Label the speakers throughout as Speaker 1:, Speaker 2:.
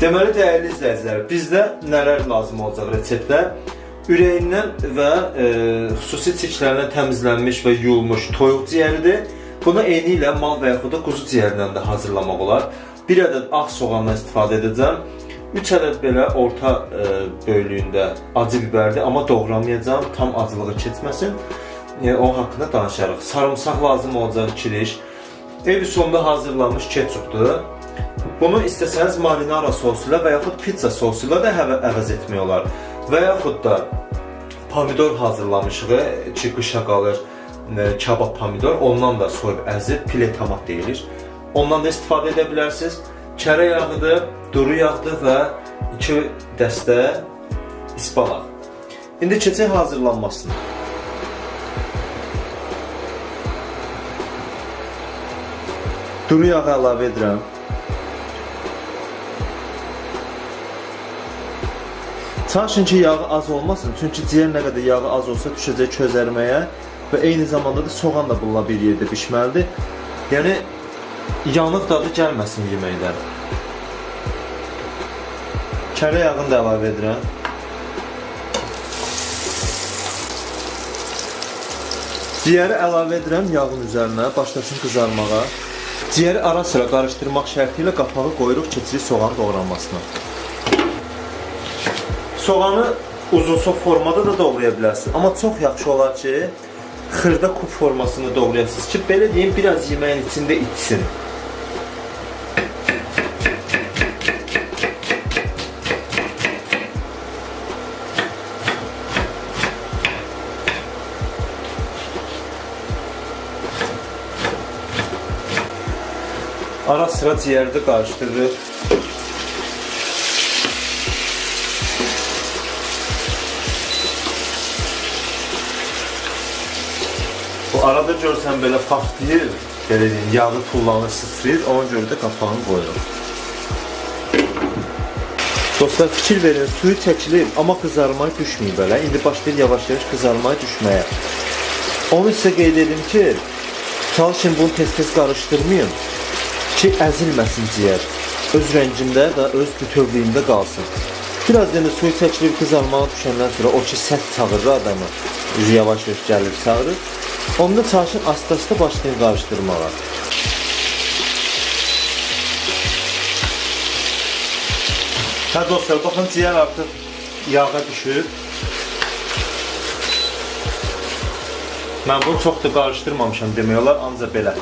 Speaker 1: Deməli, dəyərli izləyicilər, bizdə nələr lazım olacaq reseptdə? Ürəyindən və xüsusi çirklərindən təmizlənmiş və yuyulmuş toyuq ciyəridir. Bunu eyni ilə mal və yaxud da quzu ciyərindən də hazırlamaq olar. 1 ədəd ağ soğandan istifadə edəcəm. 3 ədəd belə orta böyüklüyündə acı bibərdir, amma doğramayacağım, tam acılığı keçməsin. O haqqında danışarıq. Sarımsaq lazım olacaq, kiriş. Ev üsulunda hazırlanmış ketçupdur. Bunu istəsəniz marinara sosu ilə və yaxud pizza sosu ilə də əvəz etmək olar. Və yaxud da pomidor hazırlamışıq ki, qışa qalır, kabab pomidor, ondan da soyub əzib, pile tomat deyilir. Ondan da istifadə edə bilərsiniz. Kərə yağıdır, duru yağdır və 2 dəstə ispanaq. İndi keçək hazırlanmasına. Duru yağı əlavə edirəm. Çalışın ki, yağı az olmasın, çünki ciyər nə qədər yağı az olsa düşəcək közərməyə və eyni zamanda da soğan da bununla bir yerdə pişməlidir. Yəni, yanıq dadı gəlməsin yeməkdən. Kərə yağını da əlavə edirəm. Ciyəri əlavə edirəm yağın üzərinə, başlasın qızarmağa. Ciyəri ara sıra qarışdırmaq şərti ilə qapağı qoyuruq, keçirik soğan doğranmasına. Soğanı uzunsov formada da doğraya bilərsiniz. Amma çox yaxşı olar ki, xırda kub formasında doğrayasınız ki, belə deyim, biraz yeməyin içində içsin. Ara sıra ciyərdə qarışdırırıq. Bu arada görsən belə partlayır, belə deyim, yağı tullanır, sıçrayır, ona görə də qapağını qoyuruq. Dostlar, fikir verin, suyu çəkilir, amma qızarmaya düşməyib belə. İndi başlayır yavaş-yavaş qızarmaya düşməyə. Onu sizə qeyd edim ki, çalışın bunu tez-tez qarışdırmayın ki, əzilməsin ciyər. Öz rəngində və öz bütövlüyündə qalsın. Biraz yəni suyu çəkilir, qızarmağa düşəndən sonra o ki, sərt çağırır adamı. Yavaş-yavaş gəlir, çağırır. Onda çalışın asta-asta başlayın qarışdırmağa. Hə dostlar, baxın ciyər artıq yağa düşür. Mən bunu çox da qarışdırmamışam demək olar, ancaq belə.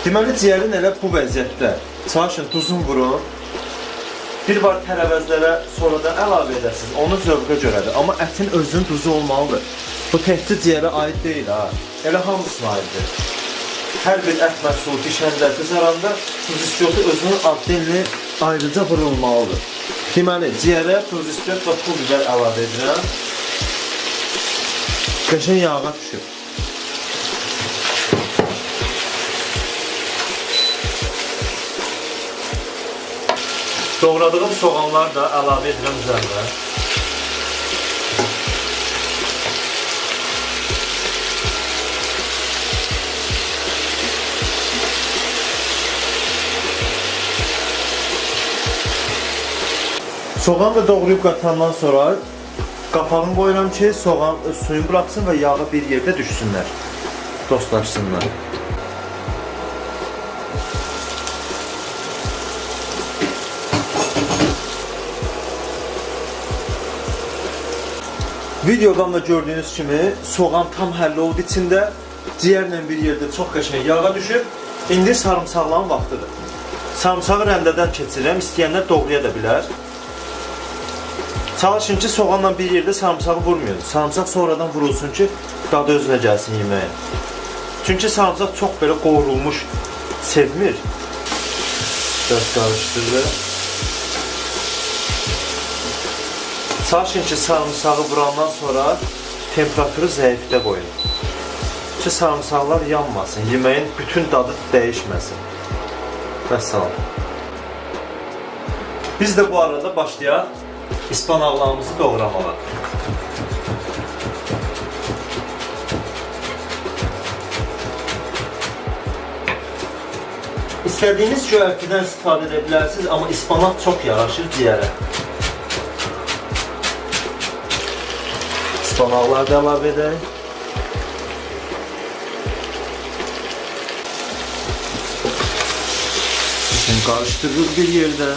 Speaker 1: Deməli, ciyərin elə bu vəziyyətdə çalışın duzun vurun. Bir var tərəvəzlərə sonradan əlavə edəsiniz, onun zövqə görədir. Amma ətin özünün duzu olmalıdır. Bu təhcə ciyərə aid deyil ha. Elə hamısına aiddir. Hər bir ət məhsulu pişəndə, qızaranda tuz istiyotu özünün addelini ayrıca vurulmalıdır. Deməli, ciyərə tuz istiyot və pul biber əlavə edirəm. Qəşəng yağa düşür. Doğradığım soğanlar da əlavə edirəm üzərinə. Soğan da doğrayıb qatandan sonra qapağını qoyuram ki, soğan suyunu bıraksın və yağı bir yerdə düşsünlər, dostlaşsınlar. Videodan da gördüğünüz kimi soğan tam həlli oldu içində, ciyərlə bir yerdə çox qəşəng yağa düşüb. İndi sarımsaqların vaxtıdır. Sarımsağı rəndədən keçirəm, istəyənlər doğraya da bilər. Çalışın ki, soğanla bir yerdə sarımsağı vurmayın. Sarımsaq sonradan vurulsun ki, dadı özünə gəlsin yeməyə. Çünki sarımsaq çox belə qovrulmuş sevmir. Biraz qarışdırılır. Çalışın ki, sarımsağı vurandan sonra temperaturu zəifdə qoyun. Ki, sarımsaqlar yanmasın, yeməyin bütün dadı dəyişməsin. Vəssalam. Biz də bu arada başlayaq ispanaqlarımızı doğramağa. İstədiyiniz göyərtidən istifadə edə bilərsiniz, amma ispanaq çox yaraşır ciyərə. İspanaqları da əlavə edək. Şimdi karıştırırız bir yerde.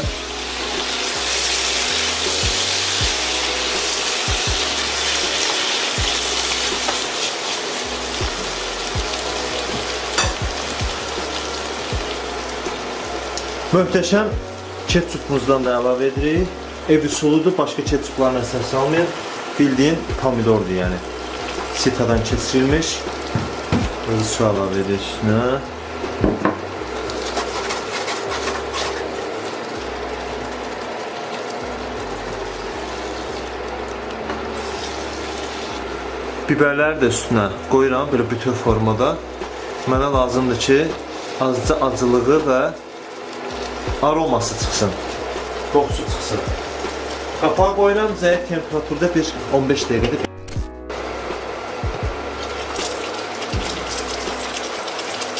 Speaker 1: Möhtəşəm ketçupumuzdan da əlavə edirik. Ev usuludur, başqa ketçuplarla əsas salmayın. Bildiğin pomidordur yani. Sitadan keçirilmiş. Böyle su əlavə edirik üstünə. Biberləri də üstünə qoyuram, belə bütöv formada. Mənə lazımdır ki, azca acılığı və aroması çıxsın, qoxusu çıxsın. Qapağı qoyuram, zəif temperaturda bir 15 dəqiqədir.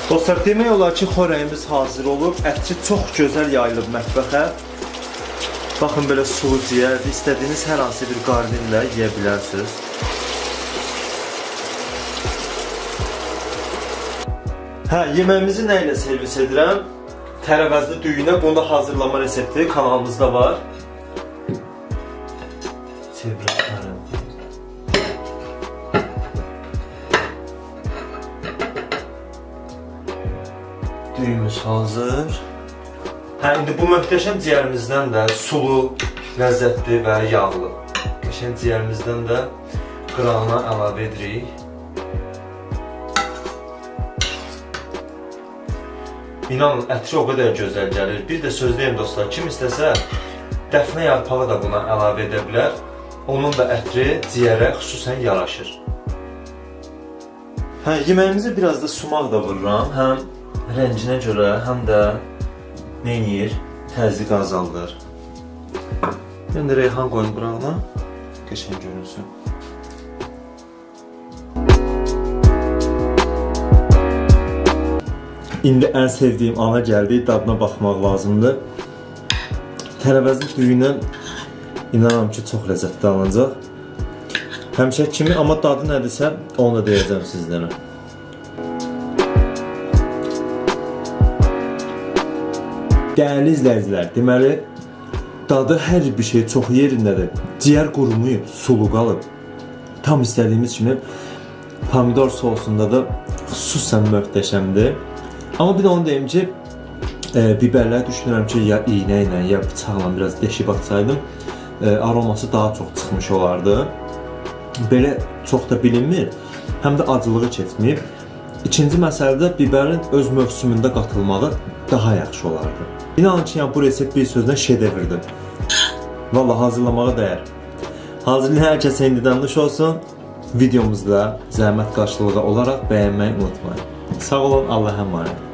Speaker 1: Dostlar, demək olar ki, xörəyimiz hazır olub. Ətçi çox gözəl yayılıb mətbəxə. Baxın, belə sulu ciyərdir. İstədiyiniz hər hansı bir qarnirlə yeyə bilərsiniz. Hə, yeməyimizi nə ilə servis edirəm? Tərəvəzli düyünə, bunu da hazırlama resepti kanalımızda var. Çevirəm. Düyümüz hazır. Hə, indi bu möhtəşəm ciyərimizdən də sulu, ləzzətli və yağlı. Qəşəng ciyərimizdən də qırağına əlavə edirik. İnanın, ətri o qədər gözəl gəlir. Bir də söz deyim dostlar, kim istəsə dəfnə yarpağı da buna əlavə edə bilər. Onun da ətri ciyərə xüsusən yaraşır. Hə, yeməyimizi biraz da sumaq da vururam. Həm rənginə görə, həm də neyniyir? Təzyiq azaldır. Mən də reyhan qoyum qırağına. Qəşəng görünsün. İndi ən sevdiyim ana gəldi, dadına baxmaq lazımdır. Tərəvəzli düyünə inanıram ki, çox ləzzətli alınacaq. Həmişə kimi, amma dadı nədirsə, onu da deyəcəm sizlərə. Dəyərli izləyicilər, deməli, dadı hər bir şey çox yerindədir. Ciyər qurumuyub, sulu qalıb. Tam istədiyimiz kimi pomidor sosunda da xüsusən möhtəşəmdir. Amma bir də onu deyim ki, biberləri düşünürəm ki, ya iğnə ilə, ya bıçaqla biraz deşib atsaydım, aroması daha çox çıxmış olardı. Belə çox da bilinmir, həm də acılığı keçməyib. İkinci məsələdə biberin öz mövsümündə qatılmağı daha yaxşı olardı. İnanın ki, bu resept bir sözlə şedevrdir. Vallahi hazırlamağa dəyər. Hazırlayan hər kəsə indidən nuş olsun. Videomuzda zəhmət qarşılığı olaraq bəyənməyi unutmayın. Sağ olun, Allah'a emanet.